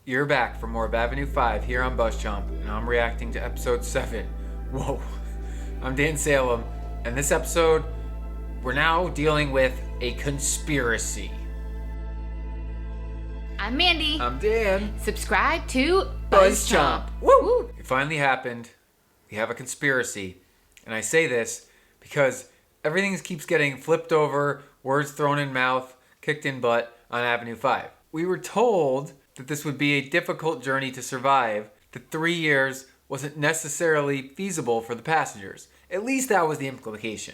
You're back for more of Avenue 5 here on BuzzChomp, and I'm reacting to episode 7. Whoa. I'm Dan Salem, and this episode, we're now dealing with a conspiracy. I'm Mandi. I'm Dan. Subscribe to BuzzChomp. Woo! It finally happened. We have a conspiracy. And I say this because everything keeps getting flipped over, words thrown in mouth, kicked in butt on Avenue 5. We were told that this would be a difficult journey to survive, that 3 years wasn't necessarily feasible for the passengers. At least that was the implication.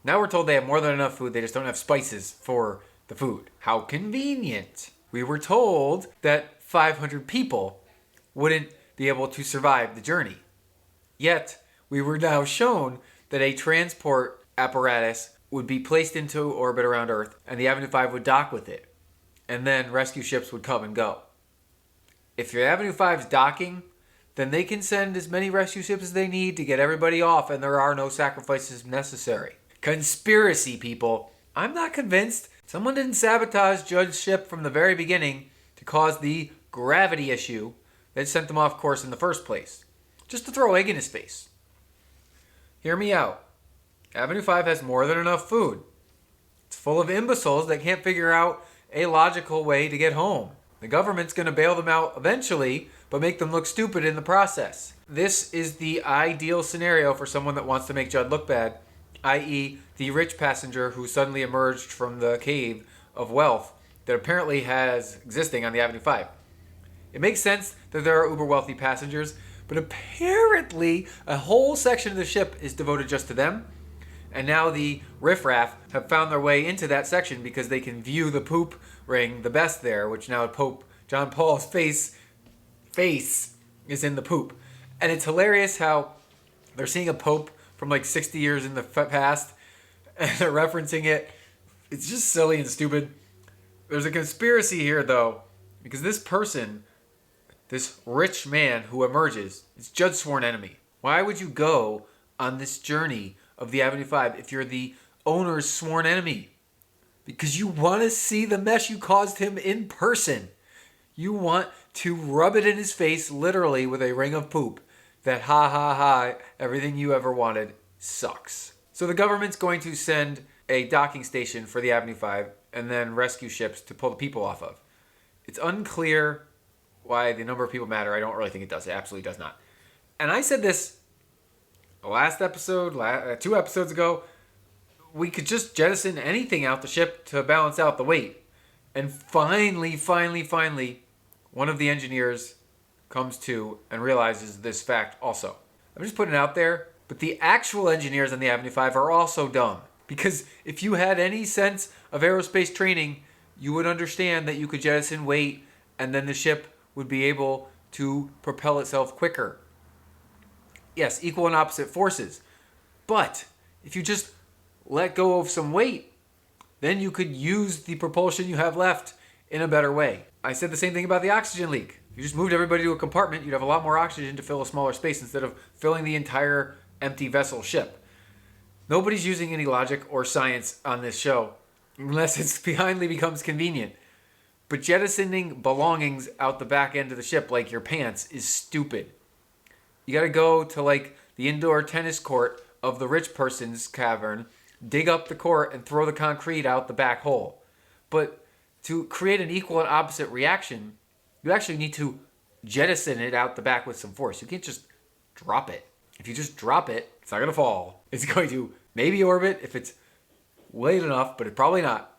Now we're told they have more than enough food, they just don't have spices for the food. How convenient. We were told that 500 people wouldn't be able to survive the journey. Yet, we were now shown that a transport apparatus would be placed into orbit around Earth, and the Avenue 5 would dock with it. And then rescue ships would come and go. If your Avenue 5's docking, then they can send as many rescue ships as they need to get everybody off, and there are no sacrifices necessary. Conspiracy, people. I'm not convinced. Someone didn't sabotage Judd's ship from the very beginning to cause the gravity issue that sent them off course in the first place. Just to throw egg in his face. Hear me out. Avenue 5 has more than enough food. It's full of imbeciles that can't figure out a logical way to get home. The government's going to bail them out eventually, but make them look stupid in the process. This is the ideal scenario for someone that wants to make Judd look bad, i.e. the rich passenger who suddenly emerged from the cave of wealth that apparently has existing on the Avenue 5. It makes sense that there are uber wealthy passengers, but apparently a whole section of the ship is devoted just to them. And now the riffraff have found their way into that section because they can view the poop ring the best there, which now Pope John Paul's face is in the poop. And it's hilarious how they're seeing a pope from like 60 years in the past and they're referencing it. It's just silly and stupid. There's a conspiracy here though, because this person, this rich man who emerges, is Judd's sworn enemy. Why would you go on this journey of the Avenue 5 if you're the owner's sworn enemy? Because you want to see the mess you caused him in person. You want to rub it in his face literally with a ring of poop that ha ha ha, everything you ever wanted sucks. So the government's going to send a docking station for the Avenue 5 and then rescue ships to pull the people off of. It's unclear why the number of people matter. I don't really think it does. It absolutely does not. And I said this last episode, 2 episodes ago, we could just jettison anything out the ship to balance out the weight. And finally, one of the engineers comes to and realizes this fact also. I'm just putting it out there, but the actual engineers on the Avenue 5 are also dumb. Because if you had any sense of aerospace training, you would understand that you could jettison weight and then the ship would be able to propel itself quicker. Yes, equal and opposite forces. But if you just let go of some weight, then you could use the propulsion you have left in a better way. I said the same thing about the oxygen leak. If you just moved everybody to a compartment, you'd have a lot more oxygen to fill a smaller space instead of filling the entire empty vessel ship. Nobody's using any logic or science on this show, unless it finally becomes convenient. But jettisoning belongings out the back end of the ship like your pants is stupid. You gotta go to like the indoor tennis court of the rich person's cavern, dig up the court and throw the concrete out the back hole. But to create an equal and opposite reaction, you actually need to jettison it out the back with some force. You can't just drop it. If you just drop it, it's not gonna fall. It's going to maybe orbit if it's weight enough, but it's probably not.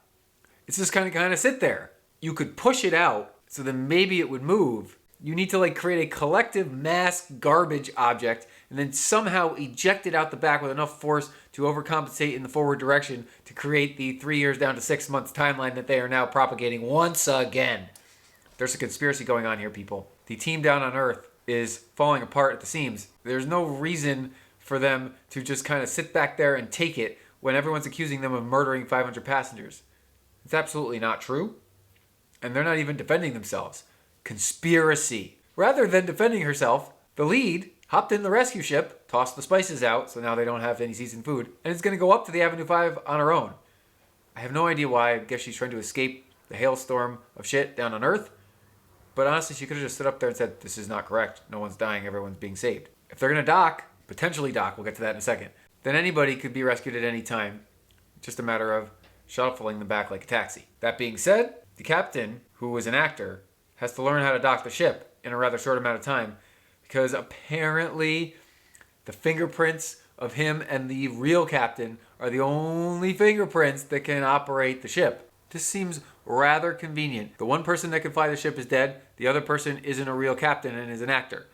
It's just kind of sit there. You could push it out so then maybe it would move. You need to like create a collective mass garbage object and then somehow eject it out the back with enough force to overcompensate in the forward direction to create the 3 years down to 6 months timeline that they are now propagating once again. There's a conspiracy going on here, people. The team down on Earth is falling apart at the seams. There's no reason for them to just kind of sit back there and take it when everyone's accusing them of murdering 500 passengers. It's absolutely not true. And they're not even defending themselves. Conspiracy. Rather than defending herself, the lead hopped in the rescue ship, tossed the spices out, so now they don't have any seasoned food, and is going to go up to the Avenue 5 on her own. I have no idea why. I guess she's trying to escape the hailstorm of shit down on Earth. But honestly, she could have just stood up there and said, this is not correct. No one's dying. Everyone's being saved. If they're going to dock, potentially dock, we'll get to that in a second, then anybody could be rescued at any time. Just a matter of shuffling them back like a taxi. That being said, the captain, who was an actor, has to learn how to dock the ship in a rather short amount of time because apparently the fingerprints of him and the real captain are the only fingerprints that can operate the ship. This seems rather convenient. The one person that can fly the ship is dead. The other person isn't a real captain and is an actor.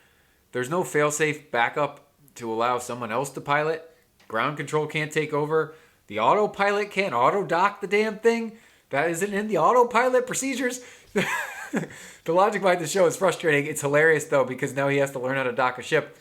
There's no fail-safe backup to allow someone else to pilot. Ground control can't take over. The autopilot can't auto-dock the damn thing. That isn't in the autopilot procedures. The logic behind the show is frustrating. It's hilarious, though, because now he has to learn how to dock a ship.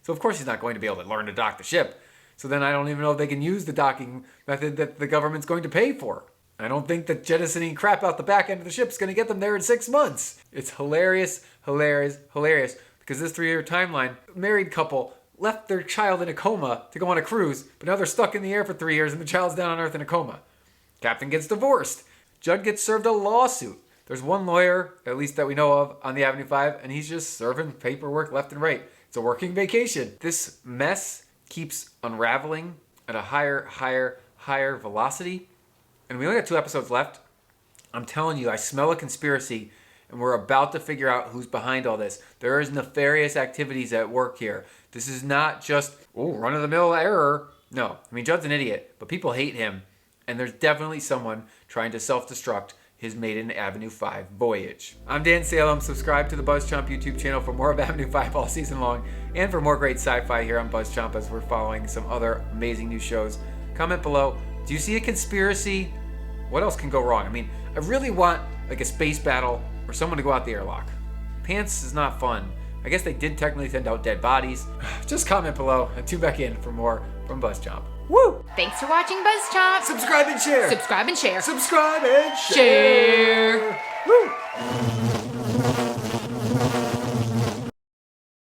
So, of course, he's not going to be able to learn to dock the ship. So then I don't even know if they can use the docking method that the government's going to pay for. I don't think that jettisoning crap out the back end of the ship is going to get them there in 6 months. It's hilarious, hilarious, hilarious. Because this 3-year timeline, married couple left their child in a coma to go on a cruise, but now they're stuck in the air for 3 years and the child's down on Earth in a coma. Captain gets divorced. Judd gets served a lawsuit. There's one lawyer, at least that we know of, on the Avenue 5, and he's just serving paperwork left and right. It's a working vacation. This mess keeps unraveling at a higher velocity. And we only got 2 episodes left. I'm telling you, I smell a conspiracy, and we're about to figure out who's behind all this. There is nefarious activities at work here. This is not just, run-of-the-mill error. No, I mean, Judd's an idiot, but people hate him. And there's definitely someone trying to self-destruct his maiden Avenue 5 voyage. I'm Dan Salem. Subscribe to the BuzzChomp YouTube channel for more of Avenue 5 all season long, and for more great sci-fi here on BuzzChomp as we're following some other amazing new shows. Comment below, do you see a conspiracy? What else can go wrong? I mean, I really want like a space battle or someone to go out the airlock. Pants is not fun. I guess they did technically send out dead bodies. Just comment below and tune back in for more from BuzzChomp. Woo! Thanks for watching BuzzChomp. Subscribe and share. Subscribe and share. Subscribe and share.